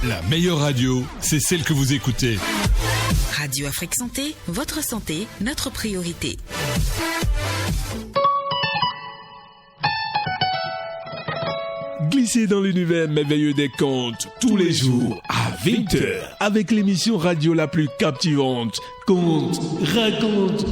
La meilleure radio, c'est celle que vous écoutez. Radio Afrique Santé, votre santé, notre priorité. Glissez dans l'univers merveilleux des contes tous les jours à 20h avec l'émission radio la plus captivante. Conte, raconte.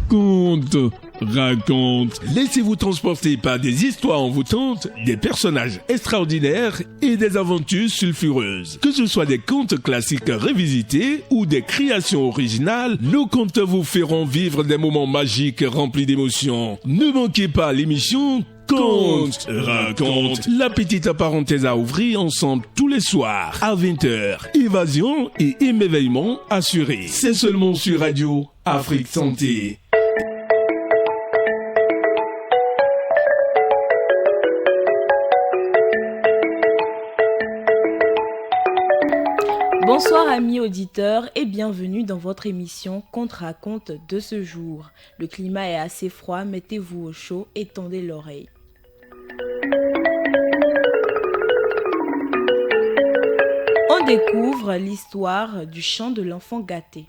Conte, raconte. Laissez-vous transporter par des histoires envoûtantes, des personnages extraordinaires et des aventures sulfureuses. Que ce soit des contes classiques révisités ou des créations originales, nos contes vous feront vivre des moments magiques remplis d'émotions. Ne manquez pas l'émission Conte, raconte. La petite parenthèse à ouvrir ensemble tous les soirs à 20h. Évasion et émerveillement assurés. C'est seulement sur Radio Afrique Santé. Bonsoir amis auditeurs et bienvenue dans votre émission Conte raconte de ce jour. Le climat est assez froid, mettez-vous au chaud et tendez l'oreille. On découvre l'histoire du chant de l'enfant gâté.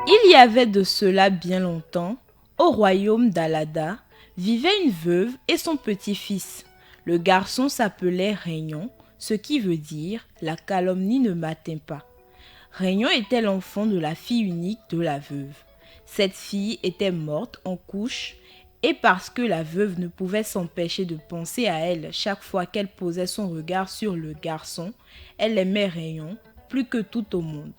Il y avait de cela bien longtemps, au royaume d'Alada, vivait une veuve et son petit-fils. Le garçon s'appelait Régnon, ce qui veut dire « la calomnie ne m'atteint pas ». Régnon était l'enfant de la fille unique de la veuve. Cette fille était morte en couche et parce que la veuve ne pouvait s'empêcher de penser à elle chaque fois qu'elle posait son regard sur le garçon, elle aimait Régnon plus que tout au monde.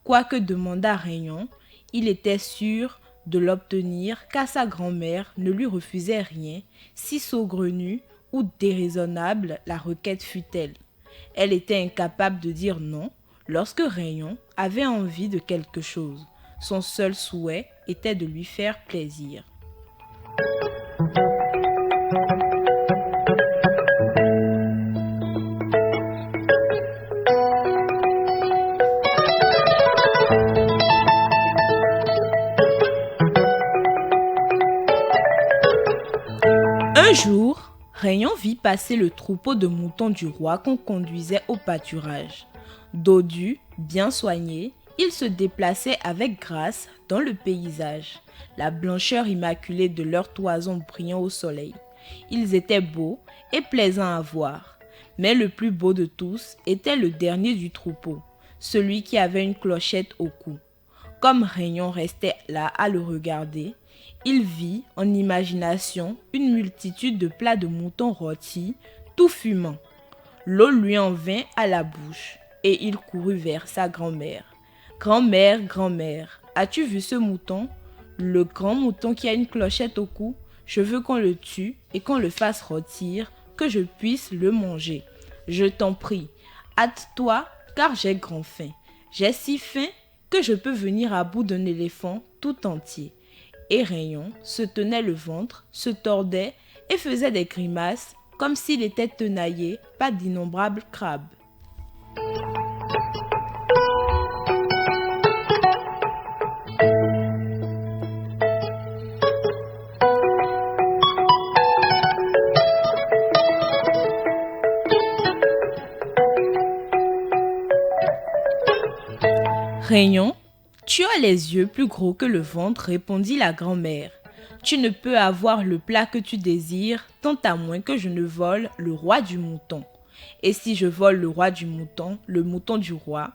Quoique demandât Régnon, il était sûr de l'obtenir car sa grand-mère ne lui refusait rien, si saugrenue ou déraisonnable la requête fût-elle. Elle était incapable de dire non lorsque Régnon avait envie de quelque chose. Son seul souhait était de lui faire plaisir. Un jour, Régnon vit passer le troupeau de moutons du roi qu'on conduisait au pâturage. Dodu, bien soigné, ils se déplaçaient avec grâce dans le paysage, la blancheur immaculée de leurs toisons brillant au soleil. Ils étaient beaux et plaisants à voir, mais le plus beau de tous était le dernier du troupeau, celui qui avait une clochette au cou. Comme Régnon restait là à le regarder, il vit en imagination une multitude de plats de moutons rôtis, tout fumant. L'eau lui en vint à la bouche et il courut vers sa grand-mère. « Grand-mère, grand-mère, as-tu vu ce mouton? Le grand mouton qui a une clochette au cou? Je veux qu'on le tue et qu'on le fasse rôtir, que je puisse le manger. Je t'en prie, hâte-toi car j'ai grand faim. J'ai si faim que je peux venir à bout d'un éléphant tout entier. » Et Régnon se tenait le ventre, se tordait et faisait des grimaces comme s'il était tenaillé par d'innombrables crabes. Régnon, tu as les yeux plus gros que le ventre, répondit la grand-mère. Tu ne peux avoir le plat que tu désires, tant à moins que je ne vole le roi du mouton. Et si je vole le roi du mouton, le mouton du roi,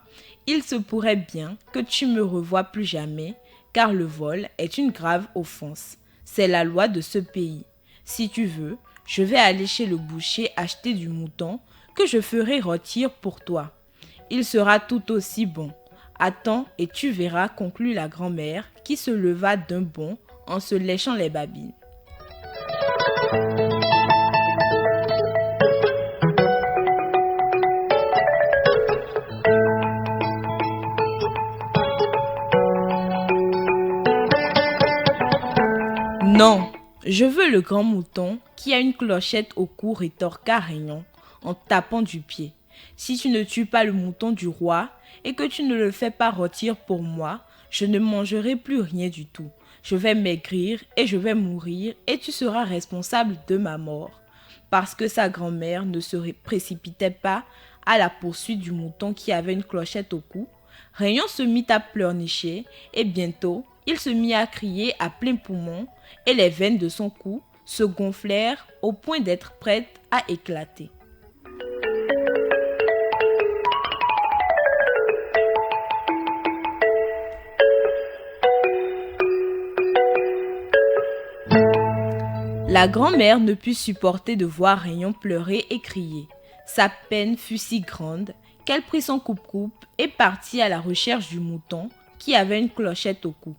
il se pourrait bien que tu me revoies plus jamais, car le vol est une grave offense. C'est la loi de ce pays. Si tu veux, je vais aller chez le boucher acheter du mouton que je ferai rôtir pour toi. Il sera tout aussi bon. Attends et tu verras, conclut la grand-mère qui se leva d'un bond en se léchant les babines. Non, je veux le grand mouton qui a une clochette au cou, rétorqua Régnon en tapant du pied. Si tu ne tues pas le mouton du roi et que tu ne le fais pas rôtir pour moi, je ne mangerai plus rien du tout. je vais maigrir et je vais mourir et tu seras responsable de ma mort. » Parce que sa grand-mère ne se précipitait pas à la poursuite du mouton qui avait une clochette au cou, Rayon se mit à pleurnicher et bientôt, il se mit à crier à plein poumon et les veines de son cou se gonflèrent au point d'être prêtes à éclater. La grand-mère ne put supporter de voir Rayon pleurer et crier. Sa peine fut si grande qu'elle prit son coupe-coupe et partit à la recherche du mouton qui avait une clochette au cou.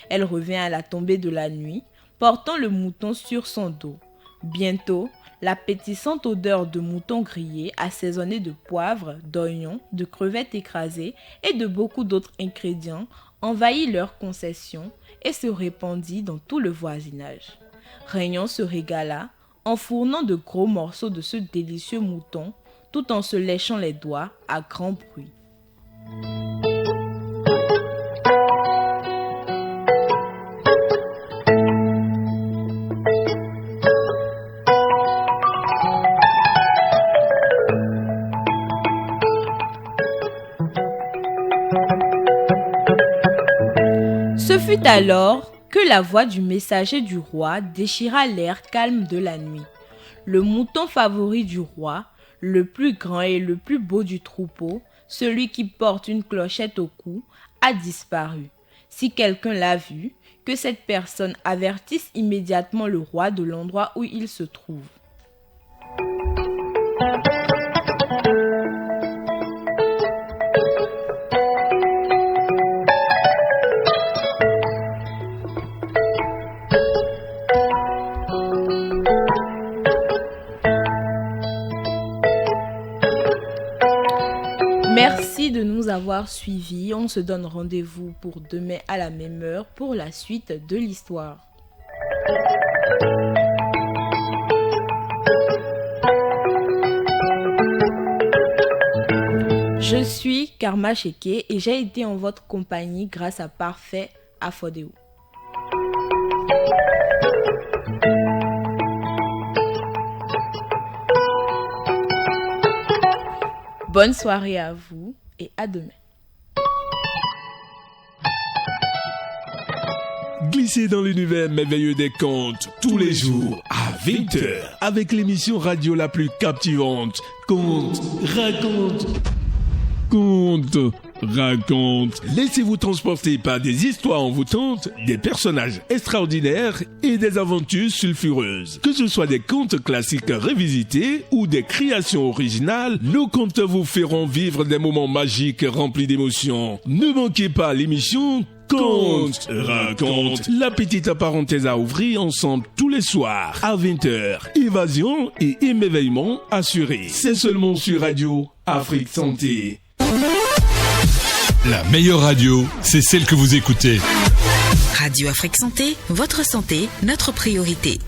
Elle revint à la tombée de la nuit, portant le mouton sur son dos. Bientôt, l'appétissante odeur de mouton grillé assaisonné de poivre, d'oignons, de crevettes écrasées et de beaucoup d'autres ingrédients envahit leur concession et se répandit dans tout le voisinage. Rayon se régala en fournant de gros morceaux de ce délicieux mouton tout en se léchant les doigts à grand bruit. Ce fut alors que la voix du messager du roi déchira l'air calme de la nuit. Le mouton favori du roi, le plus grand et le plus beau du troupeau, celui qui porte une clochette au cou, a disparu. Si quelqu'un l'a vu, que cette personne avertisse immédiatement le roi de l'endroit où il se trouve. Merci de nous avoir suivis. On se donne rendez-vous pour demain à la même heure pour la suite de l'histoire. Je suis Karma Cheke et j'ai été en votre compagnie grâce à Parfait Afodéo. Bonne soirée à vous et à demain. Glissez dans l'univers merveilleux des contes tous les jours à 20h avec l'émission radio la plus captivante. Conte, raconte. Conte, raconte. Laissez-vous transporter par des histoires envoûtantes, des personnages extraordinaires et des aventures sulfureuses. Que ce soit des contes classiques révisités ou des créations originales, nos contes vous feront vivre des moments magiques remplis d'émotions. Ne manquez pas l'émission Conte, raconte. La petite parenthèse à ouvrir ensemble tous les soirs à 20h. Évasion et émerveillement assurés. C'est seulement sur Radio Afrique Santé. La meilleure radio, c'est celle que vous écoutez. Radio Afrique Santé, votre santé, notre priorité.